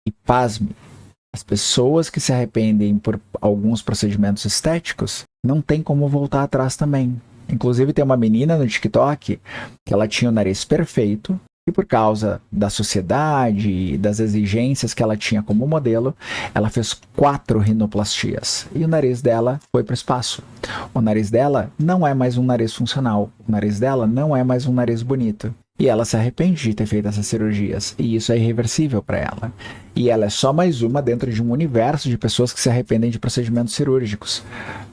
E pasme, as pessoas que se arrependem por alguns procedimentos estéticos não tem como voltar atrás também. Inclusive tem uma menina no TikTok que ela tinha o nariz perfeito e por causa da sociedade e das exigências que ela tinha como modelo, ela fez 4 rinoplastias e o nariz dela foi para o espaço. O nariz dela não é mais um nariz funcional, o nariz dela não é mais um nariz bonito. E ela se arrepende de ter feito essas cirurgias. E isso é irreversível para ela. E ela é só mais uma dentro de um universo de pessoas que se arrependem de procedimentos cirúrgicos.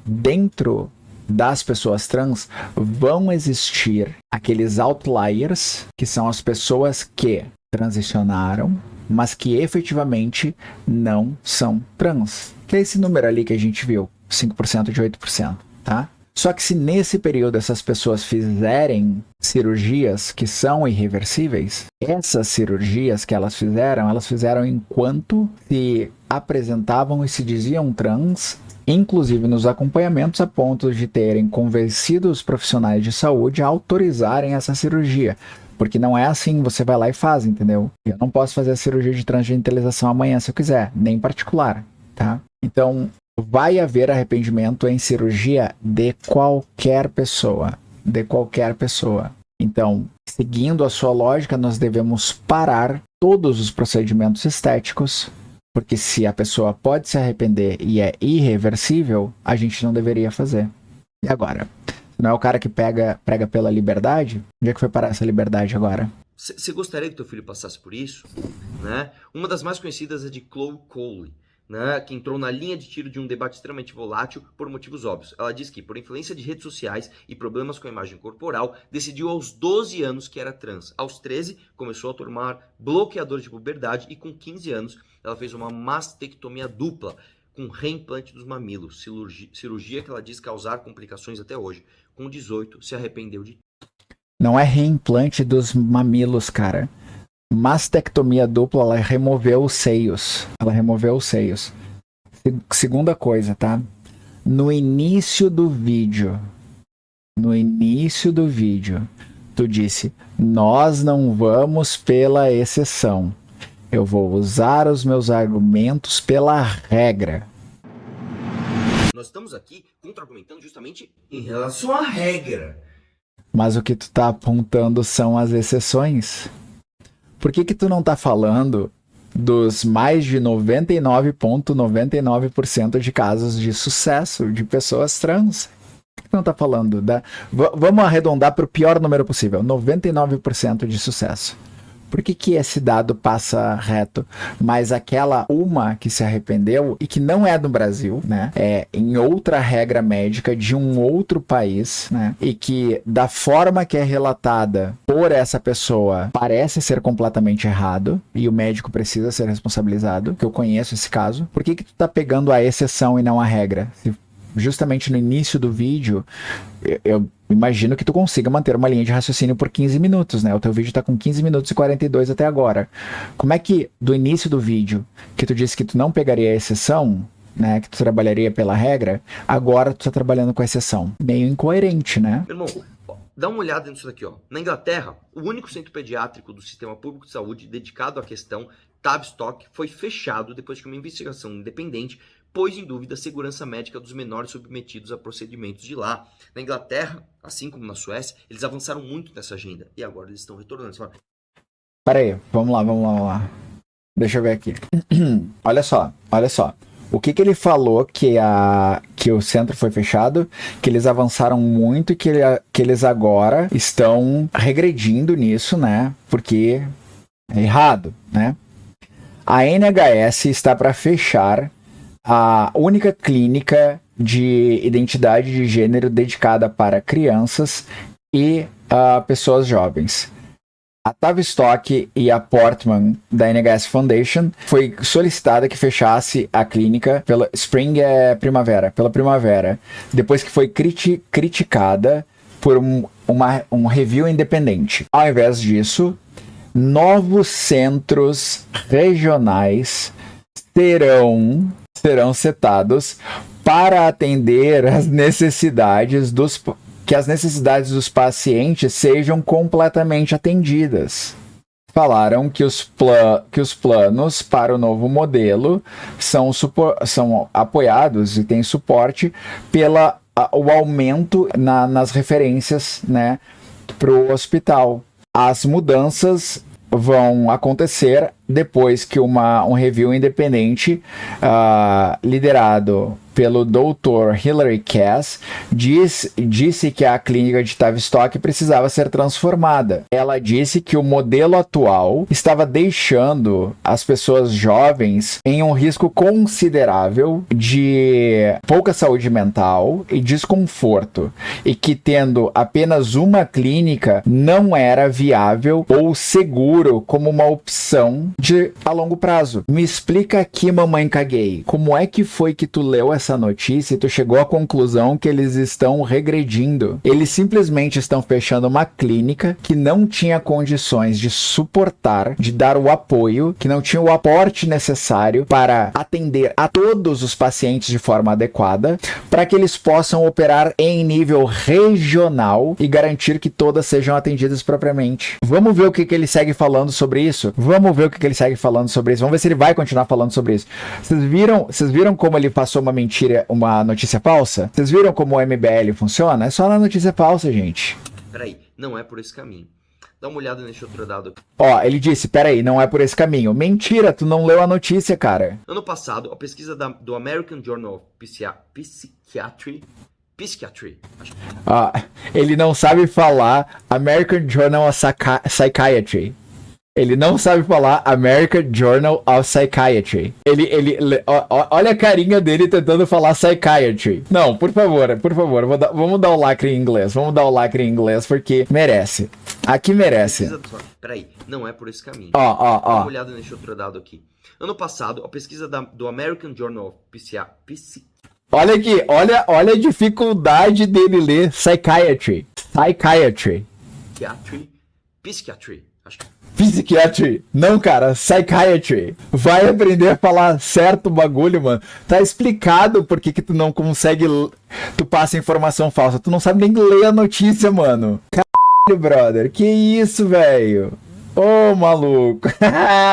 Dentro das pessoas trans vão existir aqueles outliers, que são as pessoas que transicionaram, mas que efetivamente não são trans. Que é esse número ali que a gente viu, 5% de 8%, tá? Só que se nesse período essas pessoas fizerem cirurgias que são irreversíveis, essas cirurgias que elas fizeram enquanto se apresentavam e se diziam trans, inclusive nos acompanhamentos, a ponto de terem convencido os profissionais de saúde a autorizarem essa cirurgia. Porque não é assim, você vai lá e faz, entendeu? Eu não posso fazer a cirurgia de transgenitalização amanhã se eu quiser, nem particular, tá? Então, vai haver arrependimento em cirurgia de qualquer pessoa. De qualquer pessoa. Então, seguindo a sua lógica, nós devemos parar todos os procedimentos estéticos, porque se a pessoa pode se arrepender e é irreversível, a gente não deveria fazer. E agora? Não é o cara que prega pela liberdade? Onde é que foi parar essa liberdade agora? Você gostaria que teu filho passasse por isso? Né? Uma das mais conhecidas é de Chloe Cole, né, que entrou na linha de tiro de um debate extremamente volátil por motivos óbvios. Ela diz que, por influência de redes sociais e problemas com a imagem corporal, decidiu aos 12 anos que era trans. Aos 13, começou a tomar bloqueador de puberdade e com 15 anos ela fez uma mastectomia dupla com reimplante dos mamilos, cirurgia que ela diz causar complicações até hoje. Com 18, se arrependeu de... Não é reimplante dos mamilos, cara. Mastectomia dupla, ela removeu os seios. Segunda coisa, tá? No início do vídeo, tu disse, nós não vamos pela exceção. Eu vou usar os meus argumentos pela regra. Nós estamos aqui contra-argumentando justamente em relação à regra. Mas o que tu tá apontando são as exceções. Por que tu não tá falando dos mais de 99,99% de casos de sucesso de pessoas trans? Por que tu não tá falando? Vamos arredondar para o pior número possível. 99% de sucesso. Por que esse dado passa reto? Mas aquela uma que se arrependeu e que não é do Brasil, né? É em outra regra médica de um outro país, né? E que da forma que é relatada por essa pessoa parece ser completamente errado e o médico precisa ser responsabilizado, que eu conheço esse caso. Por que tu tá pegando a exceção e não a regra? Justamente no início do vídeo, eu imagino que tu consiga manter uma linha de raciocínio por 15 minutos, né? O teu vídeo tá com 15 minutos e 42 até agora. Como é que, do início do vídeo, que tu disse que tu não pegaria a exceção, né? Que tu trabalharia pela regra, agora tu tá trabalhando com a exceção. Meio incoerente, né? Meu irmão, dá uma olhada nisso daqui, ó. Na Inglaterra, o único centro pediátrico do Sistema Público de Saúde dedicado à questão Tavistock foi fechado depois que uma investigação independente pôs em dúvida a segurança médica dos menores submetidos a procedimentos de lá. Na Inglaterra, assim como na Suécia, eles avançaram muito nessa agenda e agora eles estão retornando. Peraí, vamos lá. Deixa eu ver aqui. Olha só. O que ele falou que o centro foi fechado, que eles avançaram muito e que eles agora estão regredindo nisso, né? Porque é errado, né? A NHS está para fechar a única clínica de identidade de gênero dedicada para crianças e pessoas jovens. A Tavistock e a Portman da NHS Foundation foi solicitada que fechasse a clínica pela pela primavera, depois que foi criticada por um review independente. Ao invés disso, novos centros regionais serão setados para atender as necessidades dos pacientes sejam completamente atendidas. falaram que os planos para o novo modelo são apoiados e têm suporte o aumento nas referências, né, para o hospital. As mudanças vão acontecer depois que um review independente liderado pelo Dr. Hilary Cass disse que a clínica de Tavistock precisava ser transformada. Ela disse que o modelo atual estava deixando as pessoas jovens em um risco considerável de pouca saúde mental e desconforto, e que tendo apenas uma clínica não era viável ou seguro como uma opção a longo prazo. Me explica aqui, mamãe caguei, como é que foi que tu leu essa notícia e tu chegou à conclusão que eles estão regredindo? Eles simplesmente estão fechando uma clínica que não tinha condições de suportar, de dar o apoio, que não tinha o aporte necessário para atender a todos os pacientes de forma adequada, para que eles possam operar em nível regional e garantir que todas sejam atendidas propriamente. Vamos ver o que ele segue falando sobre isso? Vamos ver o que ele segue falando sobre isso. Vamos ver se ele vai continuar falando sobre isso. Vocês viram como ele passou uma mentira, uma notícia falsa? Vocês viram como o MBL funciona? É só na notícia falsa, gente. Peraí, não é por esse caminho. Dá uma olhada nesse outro dado aqui. Ó, ele disse, peraí, não é por esse caminho. Mentira, tu não leu a notícia, cara. Ano passado, a pesquisa do American Journal of Psychiatry, acho que... Ele não sabe falar American Journal of Psychiatry. Ele não sabe falar American Journal of Psychiatry. Olha a carinha dele tentando falar psychiatry. Não, por favor, vamos dar o lacre em inglês. Vamos dar o lacre em inglês porque merece. Aqui merece. Peraí, não é por esse caminho. Ó. Dá uma olhada nesse outro dado aqui. Ano passado, a pesquisa do American Journal of Psychiatry. Olha aqui, olha a dificuldade dele ler psychiatry. Psychiatry. Acho que... Psychiatry. Não, cara, psychiatry. Vai aprender a falar certo o bagulho, mano. Tá explicado por que tu não consegue... Tu passa informação falsa. Tu não sabe nem ler a notícia, mano. Caralho, brother. Que isso, velho? Ô, maluco.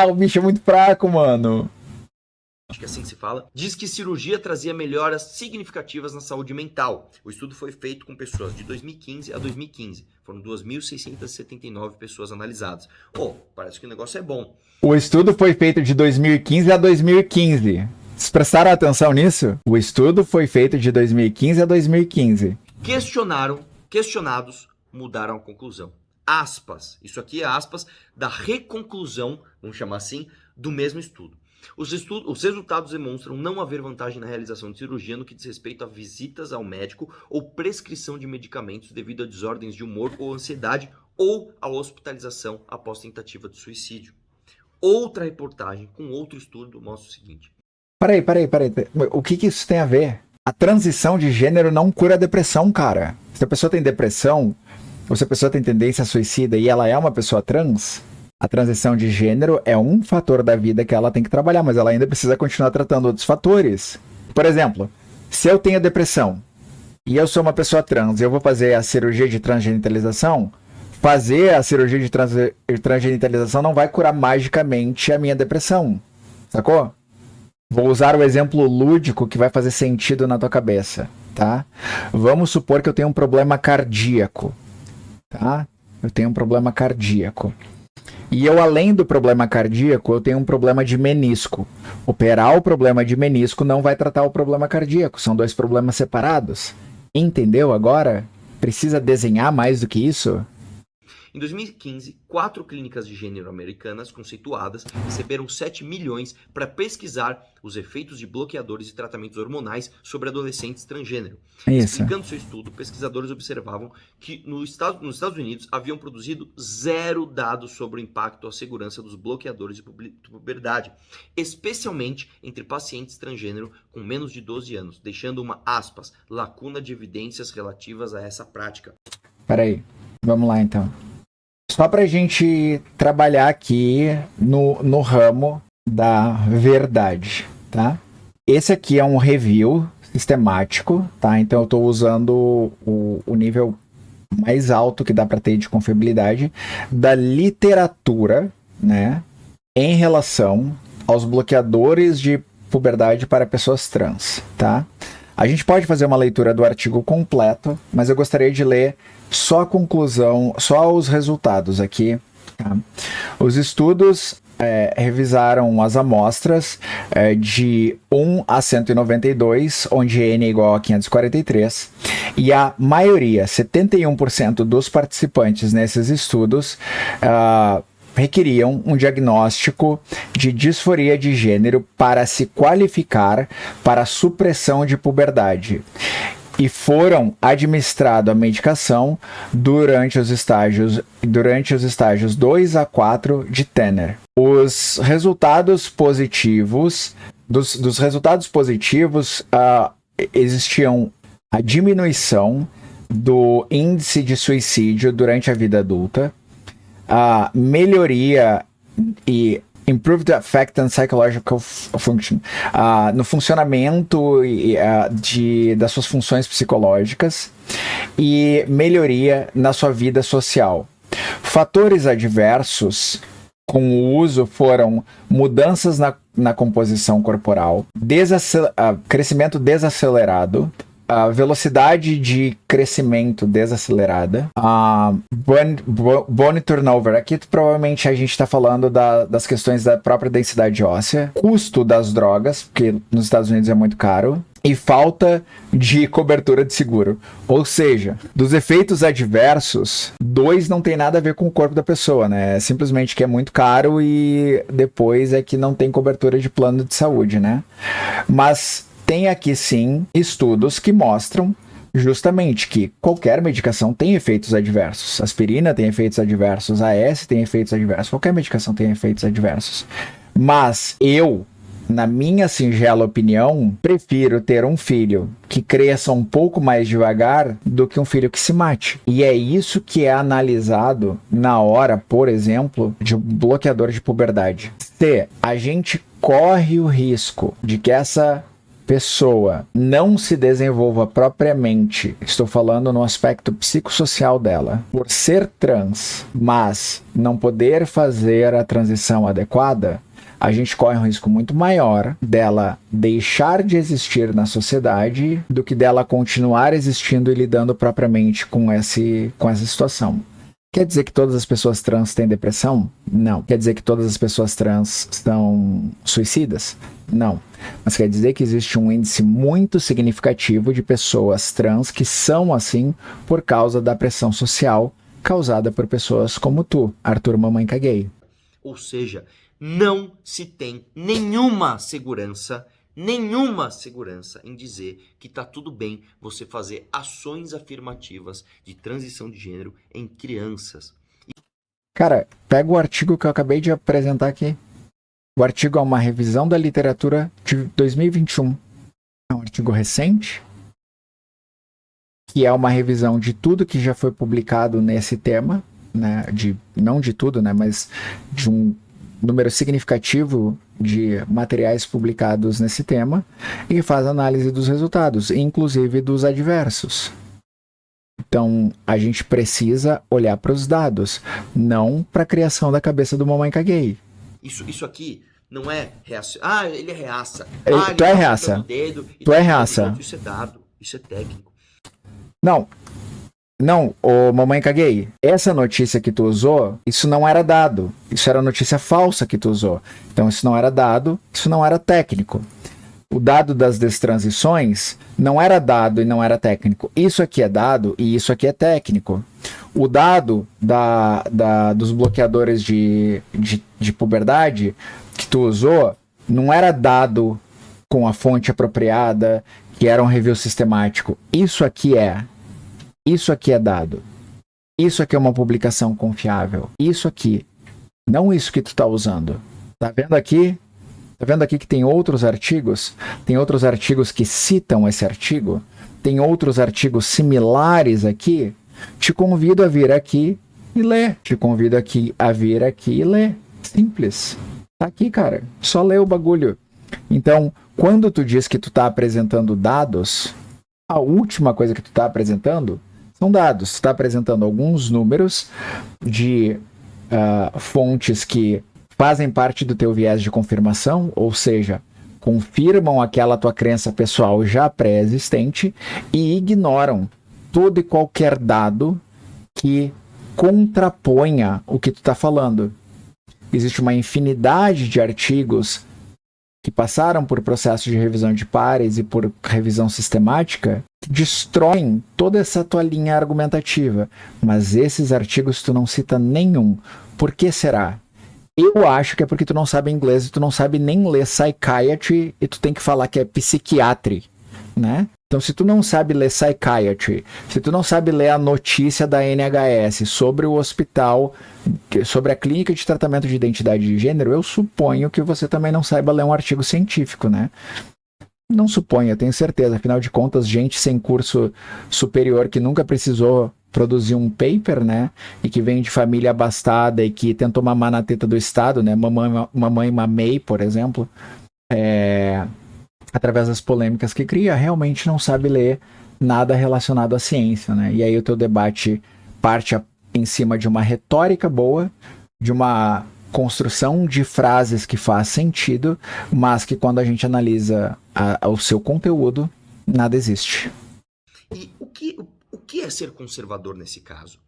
O bicho é muito fraco, mano. Acho que assim que se fala, diz que cirurgia trazia melhoras significativas na saúde mental. O estudo foi feito com pessoas de 2015 a 2015. Foram 2.679 pessoas analisadas. Parece que o negócio é bom. O estudo foi feito de 2015 a 2015. Vocês prestaram atenção nisso? O estudo foi feito de 2015 a 2015. Questionados, mudaram a conclusão. Aspas. Isso aqui é aspas da reconclusão, vamos chamar assim, do mesmo estudo. Os resultados demonstram não haver vantagem na realização de cirurgia no que diz respeito a visitas ao médico ou prescrição de medicamentos devido a desordens de humor ou ansiedade ou a hospitalização após tentativa de suicídio. Outra reportagem com outro estudo mostra o seguinte. Peraí. O que isso tem a ver? A transição de gênero não cura a depressão, cara. Se a pessoa tem depressão, ou se a pessoa tem tendência suicida e ela é uma pessoa trans... A transição de gênero é um fator da vida que ela tem que trabalhar, mas ela ainda precisa continuar tratando outros fatores. Por exemplo, se eu tenho depressão e eu sou uma pessoa trans e eu vou fazer a cirurgia de transgenitalização, fazer a cirurgia de transgenitalização não vai curar magicamente a minha depressão, sacou? Vou usar o exemplo lúdico que vai fazer sentido na tua cabeça, tá? Vamos supor que eu tenho um problema cardíaco, tá? Eu tenho um problema cardíaco. E eu, além do problema cardíaco, eu tenho um problema de menisco. Operar o problema de menisco não vai tratar o problema cardíaco. São dois problemas separados. Entendeu agora? Precisa desenhar mais do que isso? Em 2015, 4 clínicas de gênero americanas conceituadas receberam 7 milhões para pesquisar os efeitos de bloqueadores e tratamentos hormonais sobre adolescentes transgênero. Isso. Explicando seu estudo, pesquisadores observavam que nos Estados Unidos haviam produzido 0 dados sobre o impacto à segurança dos bloqueadores de puberdade, especialmente entre pacientes transgênero com menos de 12 anos, deixando uma, aspas, lacuna de evidências relativas a essa prática. Peraí, vamos lá então. Só pra gente trabalhar aqui no ramo da verdade, tá? Esse aqui é um review sistemático, tá? Então eu tô usando o nível mais alto que dá pra ter de confiabilidade da literatura né, em relação aos bloqueadores de puberdade para pessoas trans, tá? A gente pode fazer uma leitura do artigo completo, mas eu gostaria de ler só a conclusão, só os resultados aqui. Tá? Os estudos revisaram as amostras de 1 a 192, onde N é igual a 543, e a maioria, 71% dos participantes nesses estudos, requeriam um diagnóstico de disforia de gênero para se qualificar para a supressão de puberdade e foram administrados a medicação durante os estágios 2 a 4 de Tanner. Os resultados positivos, dos resultados positivos, existiam a diminuição do índice de suicídio durante a vida adulta, a melhoria e improved affect and psychological function no funcionamento das suas funções psicológicas e melhoria na sua vida social. Fatores adversos com o uso foram mudanças na composição corporal, crescimento desacelerado, a velocidade de crescimento desacelerada, a bone turnover. Aqui provavelmente a gente está falando das questões da própria densidade óssea, custo das drogas, porque nos Estados Unidos é muito caro, e falta de cobertura de seguro. Ou seja, dos efeitos adversos, 2 não tem nada a ver com o corpo da pessoa, né? É simplesmente que é muito caro e depois é que não tem cobertura de plano de saúde, né? Mas tem aqui sim estudos que mostram justamente que qualquer medicação tem efeitos adversos. Aspirina tem efeitos adversos, AS tem efeitos adversos, qualquer medicação tem efeitos adversos. Mas eu, na minha singela opinião, prefiro ter um filho que cresça um pouco mais devagar do que um filho que se mate. E é isso que é analisado na hora, por exemplo, de um bloqueador de puberdade. Se a gente corre o risco de que essa pessoa não se desenvolva propriamente, estou falando no aspecto psicossocial dela, por ser trans, mas não poder fazer a transição adequada, a gente corre um risco muito maior dela deixar de existir na sociedade do que dela continuar existindo e lidando propriamente com essa situação. Quer dizer que todas as pessoas trans têm depressão? Não. Quer dizer que todas as pessoas trans são suicidas? Não. Mas quer dizer que existe um índice muito significativo de pessoas trans que são assim por causa da pressão social causada por pessoas como tu, Arthur Mamãe Caguei. Ou seja, não se tem nenhuma segurança em dizer que tá tudo bem você fazer ações afirmativas de transição de gênero em crianças. Cara, pega o artigo que eu acabei de apresentar aqui. O artigo é uma revisão da literatura de 2021. É um artigo recente, que é uma revisão de tudo que já foi publicado nesse tema, né? Não de tudo, né? Mas de um número significativo de materiais publicados nesse tema e faz análise dos resultados, inclusive dos adversos. Então, a gente precisa olhar para os dados, não para a criação da cabeça do Mamãe Caguei. Isso aqui não é reaça. Ah, ele é reaça. Tu é reaça. Tu é reaça. Isso é dado, isso é técnico. Não, ô Mamãe Caguei, essa notícia que tu usou, isso não era dado. Isso era notícia falsa que tu usou. Então isso não era dado, isso não era técnico. O dado das destransições não era dado e não era técnico. Isso aqui é dado e isso aqui é técnico. O dado dos bloqueadores de puberdade que tu usou não era dado com a fonte apropriada, que era um review sistemático. Isso aqui é dado. Isso aqui é uma publicação confiável. Isso aqui. Não isso que tu tá usando. Tá vendo aqui? Tá vendo aqui que tem outros artigos? Tem outros artigos que citam esse artigo? Tem outros artigos similares aqui? Te convido a vir aqui e ler. Te convido a vir aqui e ler. Simples. Tá aqui, cara. Só lê o bagulho. Então, quando tu diz que tu tá apresentando dados, a última coisa que tu tá apresentando são dados. Tu tá apresentando alguns números de fontes que fazem parte do teu viés de confirmação, ou seja, confirmam aquela tua crença pessoal já pré-existente e ignoram todo e qualquer dado que contraponha o que tu está falando. Existe uma infinidade de artigos que passaram por processo de revisão de pares e por revisão sistemática, que destroem toda essa tua linha argumentativa. Mas esses artigos tu não cita nenhum. Por que será? Eu acho que é porque tu não sabe inglês e tu não sabe nem ler psychiatry e tu tem que falar que é psiquiatry, né? Então, se tu não sabe ler psychiatry, se tu não sabe ler a notícia da NHS sobre o hospital, sobre a clínica de tratamento de identidade de gênero, eu suponho que você também não saiba ler um artigo científico, né? Não suponho, eu tenho certeza. Afinal de contas, gente sem curso superior que nunca precisou produzir um paper, né? E que vem de família abastada e que tentou mamar na teta do Estado, né? Mamãe mamei, por exemplo. Através das polêmicas que cria, realmente não sabe ler nada relacionado à ciência, né? E aí o teu debate parte em cima de uma retórica boa, de uma construção de frases que faz sentido, mas que quando a gente analisa o seu conteúdo, nada existe. E o que é ser conservador nesse caso?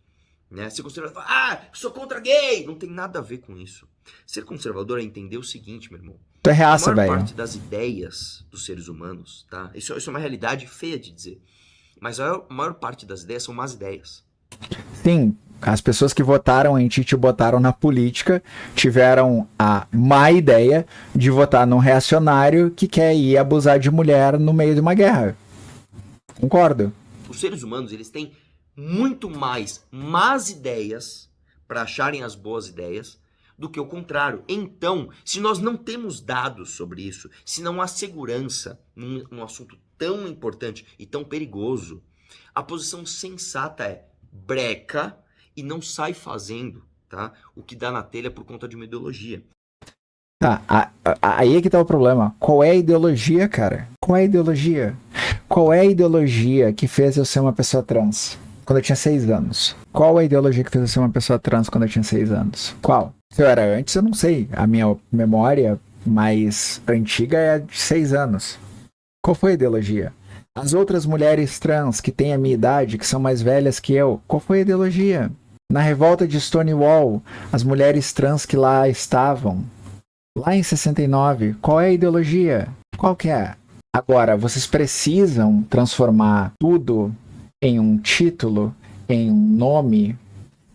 Né? Ser conservador, sou contra gay! Não tem nada a ver com isso. Ser conservador é entender o seguinte, meu irmão. Tu é reaça, velho. A maior parte das ideias dos seres humanos, tá? Isso é uma realidade feia de dizer. Mas a maior parte das ideias são más ideias. Sim, as pessoas que votaram em ti te botaram na política tiveram a má ideia de votar num reacionário que quer ir abusar de mulher no meio de uma guerra. Concordo. Os seres humanos, eles têm muito mais más ideias para acharem as boas ideias do que o contrário. Então, se nós não temos dados sobre isso, se não há segurança num assunto tão importante e tão perigoso, a posição sensata é breca e não sai fazendo, tá? O que dá na telha por conta de uma ideologia. Tá, aí é que tá o problema. Qual é a ideologia, cara? Qual é a ideologia? Qual é a ideologia que fez eu ser uma pessoa trans quando eu tinha 6 anos? Qual é a ideologia que fez eu ser uma pessoa trans quando eu tinha 6 anos? Qual? Se eu era antes, eu não sei. A minha memória mais antiga é de 6 anos. Qual foi a ideologia? As outras mulheres trans que têm a minha idade, que são mais velhas que eu, qual foi a ideologia? Na revolta de Stonewall, as mulheres trans que lá estavam, lá em 69, qual é a ideologia? Qual que é? Agora, vocês precisam transformar tudo em um título, em um nome,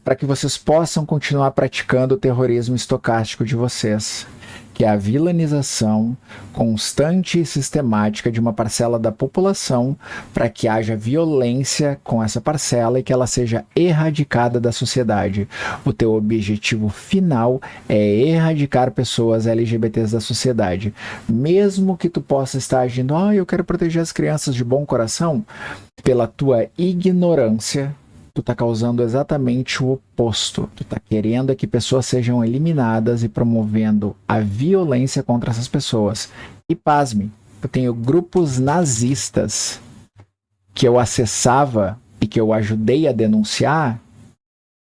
para que vocês possam continuar praticando o terrorismo estocástico de vocês, que é a vilanização constante e sistemática de uma parcela da população para que haja violência com essa parcela e que ela seja erradicada da sociedade. O teu objetivo final é erradicar pessoas LGBTs da sociedade. Mesmo que tu possa estar agindo, eu quero proteger as crianças de bom coração, pela tua ignorância, tu tá causando exatamente o oposto. Tu tá querendo que pessoas sejam eliminadas e promovendo a violência contra essas pessoas. E pasme, eu tenho grupos nazistas que eu acessava e que eu ajudei a denunciar,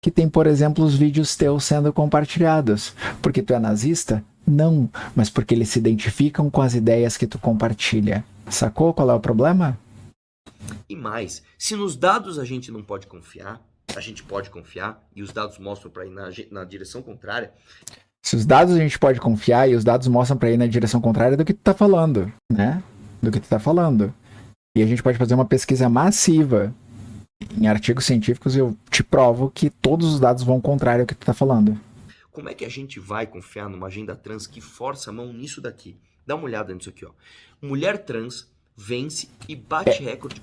que tem, por exemplo, os vídeos teus sendo compartilhados. Porque tu é nazista? Não, mas porque eles se identificam com as ideias que tu compartilha. Sacou qual é o problema? E mais, se nos dados a gente não pode confiar, a gente pode confiar, e os dados mostram para ir na direção contrária. Se os dados a gente pode confiar e os dados mostram para ir na direção contrária do que tu tá falando, né? Do que tu tá falando. E a gente pode fazer uma pesquisa massiva em artigos científicos e eu te provo que todos os dados vão contrário ao que tu tá falando. Como é que a gente vai confiar numa agenda trans que força a mão nisso daqui? Dá uma olhada nisso aqui, ó. Mulher trans vence e bate recorde.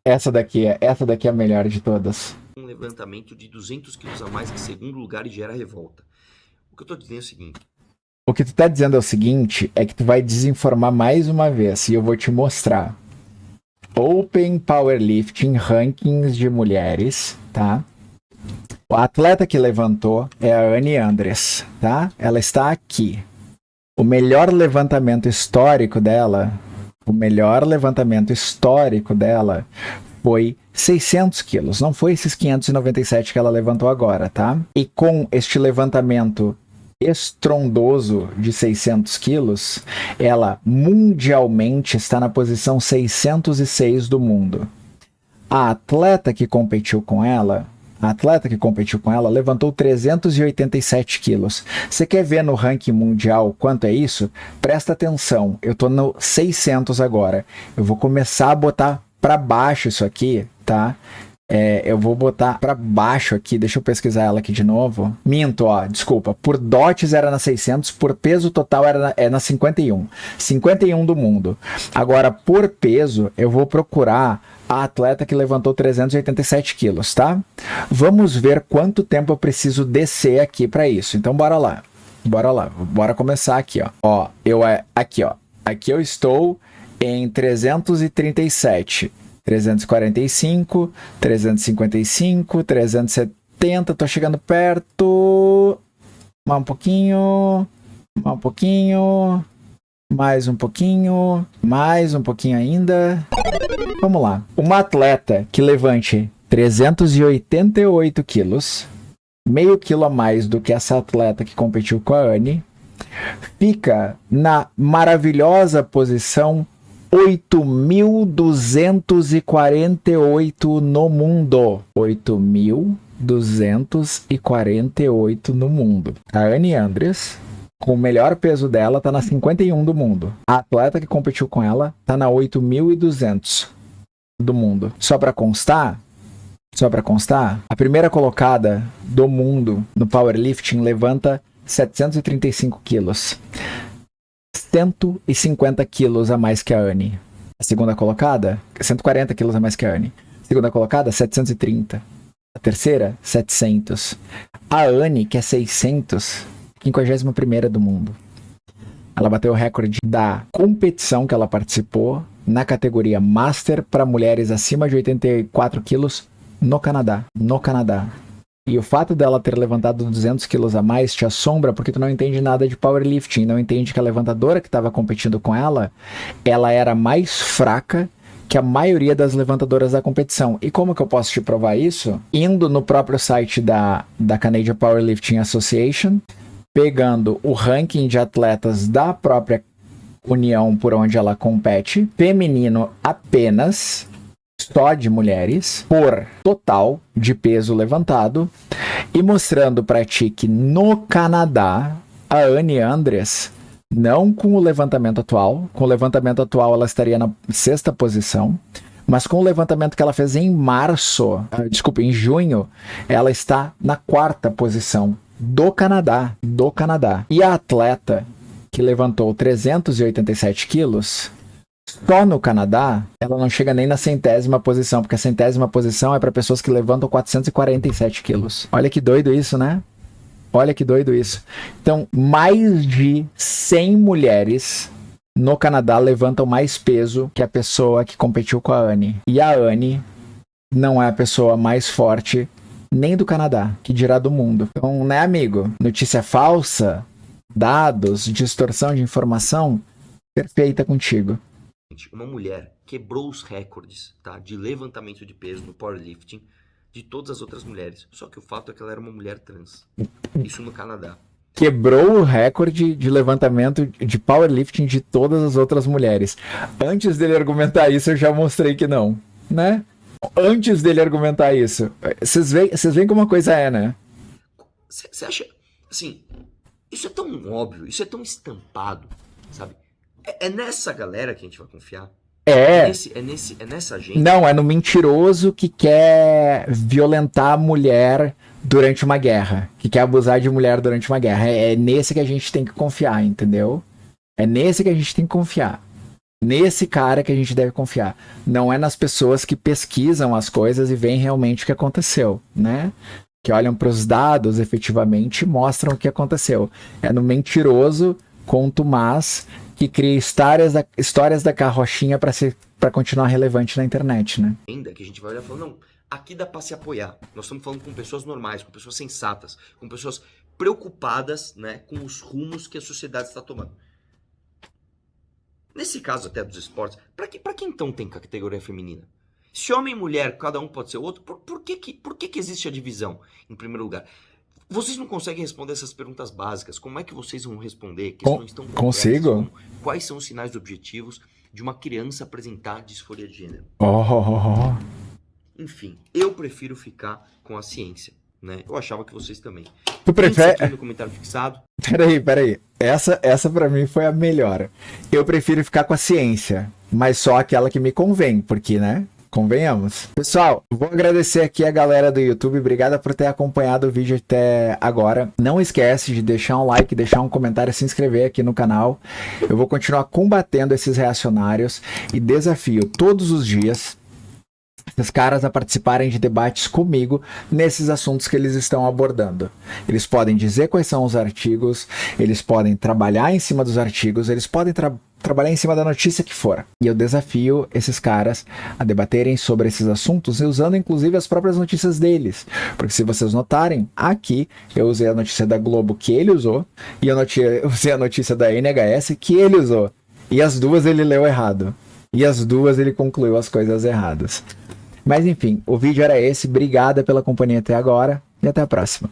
Essa daqui é a melhor de todas. Um levantamento de 200 quilos a mais que segundo lugar e gera revolta. O que eu tô dizendo é o seguinte. O que tu tá dizendo é o seguinte, é que tu vai desinformar mais uma vez e eu vou te mostrar. Open Powerlifting Rankings de mulheres, tá? O atleta que levantou é a Annie Andres, tá? Ela está aqui. O melhor levantamento histórico dela foi 600 quilos, não foi esses 597 que ela levantou agora, tá? E com este levantamento estrondoso de 600 quilos, ela mundialmente está na posição 606 do mundo. A atleta que competiu com ela levantou 387 quilos. Você quer ver no ranking mundial quanto é isso? Presta atenção, eu tô no 600 agora. Eu vou começar a botar para baixo isso aqui, tá? Eu vou botar para baixo aqui, deixa eu pesquisar ela aqui de novo. Minto, ó, desculpa. Por dotes era na 600, por peso total era na 51. 51 do mundo. Agora, por peso, eu vou procurar a atleta que levantou 387 quilos, tá? Vamos ver quanto tempo eu preciso descer aqui para isso. Então, bora lá. Bora começar aqui, ó. Aqui eu estou em 337. 345, 355, 370, tô chegando perto. Mais um pouquinho, mais um pouquinho ainda. Vamos lá. Uma atleta que levante 388 quilos, meio quilo a mais do que essa atleta que competiu com a Anne, fica na maravilhosa posição 8.248 no mundo. 8.248 no mundo. A Anne Andres, com o melhor peso dela, tá na 51 do mundo. A atleta que competiu com ela tá na 8.200 do mundo. Só para constar, a primeira colocada do mundo no powerlifting levanta 735 quilos. 150 quilos a mais que a Anne. A segunda colocada, 140 quilos a mais que a Anne. A segunda colocada, 730. A terceira, 700. A Anne, que é 600, 51ª do mundo. Ela bateu o recorde da competição que ela participou na categoria Master para mulheres acima de 84 quilos no Canadá. E o fato dela ter levantado 200 quilos a mais te assombra porque tu não entende nada de powerlifting, não entende que a levantadora que estava competindo com ela era mais fraca que a maioria das levantadoras da competição. E como que eu posso te provar isso? Indo no próprio site da Canadian Powerlifting Association, pegando o ranking de atletas da própria união por onde ela compete, feminino apenas, só de mulheres, por total de peso levantado, e mostrando para ti que no Canadá, a Anne Andres, não com o levantamento atual, ela estaria na 6ª posição, mas com o levantamento que ela fez em junho, ela está na 4ª posição do Canadá. E a atleta que levantou 387 quilos, só no Canadá, ela não chega nem na 100ª posição, porque a 100ª posição é para pessoas que levantam 447 quilos. Olha que doido isso, né? Então, mais de 100 mulheres no Canadá levantam mais peso que a pessoa que competiu com a Anne. E a Anne não é a pessoa mais forte nem do Canadá, que dirá do mundo. Então, né, amigo? Notícia falsa, dados, distorção de informação, perfeita contigo. Uma mulher quebrou os recordes, tá, de levantamento de peso no powerlifting de todas as outras mulheres. Só que o fato é que ela era uma mulher trans. Isso no Canadá. Quebrou o recorde de levantamento de powerlifting de todas as outras mulheres. Antes dele argumentar isso, eu já mostrei que não, né? Antes dele argumentar isso. Vocês veem como a coisa é, né? Você acha, assim, isso é tão óbvio, isso é tão estampado, sabe? É nessa galera que a gente vai confiar? É nessa gente? Não, é no mentiroso que quer violentar a mulher durante uma guerra. Que quer abusar de mulher durante uma guerra. É nesse que a gente tem que confiar, entendeu? É nesse que a gente tem que confiar. Nesse cara que a gente deve confiar. Não é nas pessoas que pesquisam as coisas e veem realmente o que aconteceu, né? Que olham para os dados efetivamente e mostram o que aconteceu. É no mentiroso contumaz que cria histórias da carrochinha para continuar relevante na internet, né? Ainda que a gente vai olhar e falar, não, aqui dá para se apoiar. Nós estamos falando com pessoas normais, com pessoas sensatas, com pessoas preocupadas, né, com os rumos que a sociedade está tomando. Nesse caso até dos esportes, para que então tem categoria feminina? Se homem e mulher, cada um pode ser outro, por que existe a divisão, em primeiro lugar? Vocês não conseguem responder essas perguntas básicas. Como é que vocês vão responder questões tão complexas Consigo? como quais são os sinais objetivos de uma criança apresentar disforia de gênero? Enfim, eu prefiro ficar com a ciência, né? Eu achava que vocês também. Tu prefere... Aqui no comentário fixado. Peraí. Essa pra mim foi a melhor. Eu prefiro ficar com a ciência, mas só aquela que me convém, porque, né? Convenhamos. Pessoal, vou agradecer aqui a galera do YouTube. Obrigado por ter acompanhado o vídeo até agora. Não esquece de deixar um like, deixar um comentário, se inscrever aqui no canal. Eu vou continuar combatendo esses reacionários e desafio todos os dias esses caras a participarem de debates comigo nesses assuntos que eles estão abordando. Eles podem dizer quais são os artigos, eles podem trabalhar em cima dos artigos, eles podem trabalhar em cima da notícia que for. E eu desafio esses caras a debaterem sobre esses assuntos, usando inclusive as próprias notícias deles. Porque se vocês notarem, aqui eu usei a notícia da Globo que ele usou, e eu usei a notícia da NHS que ele usou. E as duas ele leu errado. E as duas ele concluiu as coisas erradas. Mas enfim, o vídeo era esse. Obrigada pela companhia até agora e até a próxima.